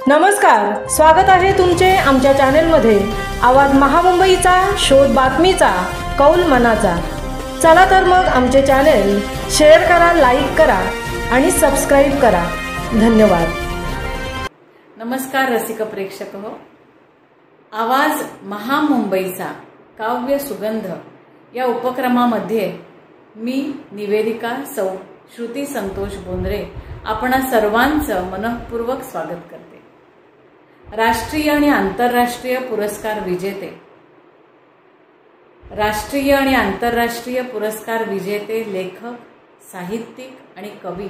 नमस्कार, स्वागत आहे तुमचे आमच्या चॅनलमध्ये। आवाज महामुंबईचा, शोध बातमीचा, कौल मनाचा। चला तर मग आमचे चॅनल शेअर करा, लाईक करा आणि सबस्क्राइब करा। धन्यवाद। नमस्कार रसिक प्रेक्षक हो, आवाज महामुंबईचा काव्य सुगंध या उपक्रमामध्ये मी निवेदिका सौ श्रुती संतोष बोंद्रे आपणा सर्वांचं मनःपूर्वक स्वागत करते। राष्ट्रीय आणि आंतरराष्ट्रीय पुरस्कार विजेते, राष्ट्रीय आणि आंतरराष्ट्रीय पुरस्कार विजेते लेखक, साहित्यिक आणि कवी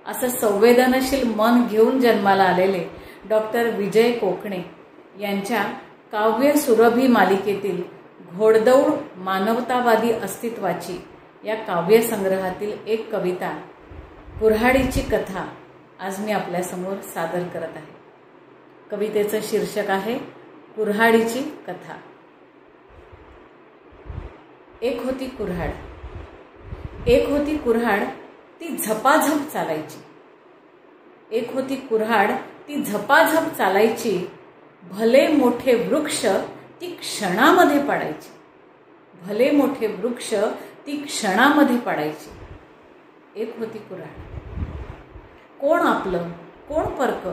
असं संवेदनशील मन घेऊन जन्माला आलेले डॉक्टर विजय कोकणे यांच्या काव्य सुरभी मालिकेतील घोडदौड मानवतावादी अस्तित्वाची या काव्यसंग्रहातील एक कविता कुऱ्हाडीची कथा आज मी आपल्यासमोर सादर करत आहे। कवितेचं शीर्षक आहे कुऱ्हाडीची कथा। एक होती कुऱ्हाड, एक होती कुऱ्हाड, ती झपाझप चालायची। एक होती कुऱ्हाड, ती झपाझप चालायची। भले मोठे वृक्ष ती क्षणामध्ये पडायची, भले मोठे वृक्ष ती क्षणामध्ये पडायची। एक होती कुऱ्हाड, कोण आपलं कोण परक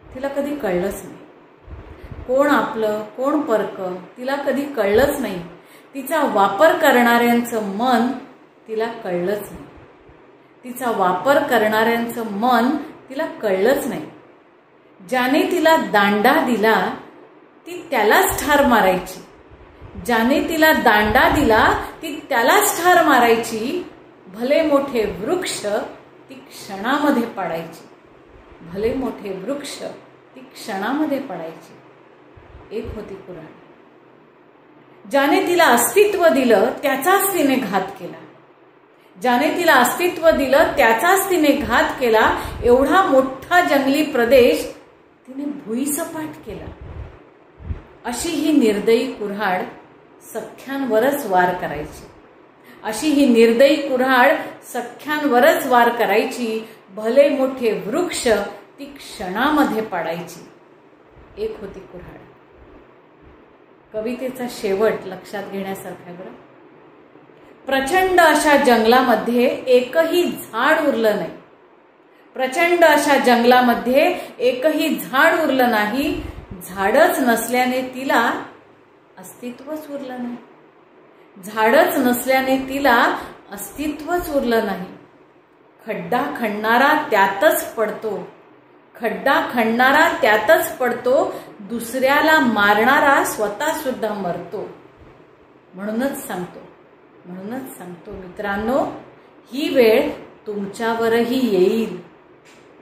तिला कधी कळलंच नाही। कोण आपलं कोण परक तिला कधी कळलंच नाही। तिचा वापर करणाऱ्यांचं मन तिला कळलंच नाही। तिचा वापर करणाऱ्यांचं मन तिला कळलंच नाही। ज्याने तिला दांडा दिला ती त्यालाच ठार मारायची, ज्याने तिला दांडा दिला ती त्यालाच ठार मारायची। भले मोठे वृक्ष ती क्षणामध्ये पडायची, भले मोठे वृक्ष ती क्षणामध्ये पडायची। एक होती कुऱ्हाड, ज्याने तिला अस्तित्व दिलं त्याचाच तिने घात केला, ज्याने तिला अस्तित्व दिलं त्याचाच तिने घात केला। एवढा मोठा जंगली प्रदेश तिने भुईसपाट केला। अशी ही निर्दयी कुऱ्हाड सख्यांवरच वार करायची, अशी ही निर्दयी कुऱ्हाड सख्यांवरच वार करायची। भले मोठे वृक्ष ती क्षणामध्ये पाडायची। एक होती कुऱ्हाड। कवितेचा शेवट लक्षात घेण्यासारखा बरं। प्रचंड अशा जंगलामध्ये एकही झाड उरलं नाही, प्रचंड अशा जंगलामध्ये एकही झाड उरलं नाही। झाडच नसल्याने तिला अस्तित्वच उरलं नाही, झाडच नसल्याने तिला अस्तित्वच उरलं नाही। खड्डा खणणारा त्यातच पडतो, खड्डा खणणारा त्यातच पडतो, दुसऱ्याला मारणारा स्वतः सुद्धा मरतो। म्हणूनच सांगतो मित्रांनो, ही वेळ तुमच्यावरही येईल।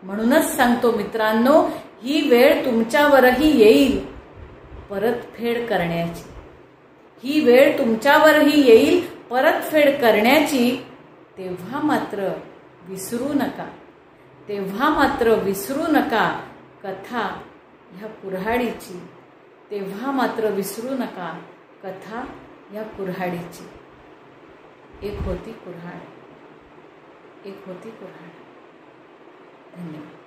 म्हणूनच सांगतो मित्रांनो, ही वेळ तुमच्यावरही येईल परतफेड करण्याची, ही वेळ तुमच्यावरही येईल परतफेड करण्याची। तेव्हा मात्र विसरू नका, तेव्हा मात्र विसरू नका कथा ह्या कुऱ्हाडीची, तेव्हा मात्र विसरू नका कथा ह्या कुऱ्हाडीची। एक होती कुऱ्हाड, एक होती कुऱ्हाड। धन्यवाद।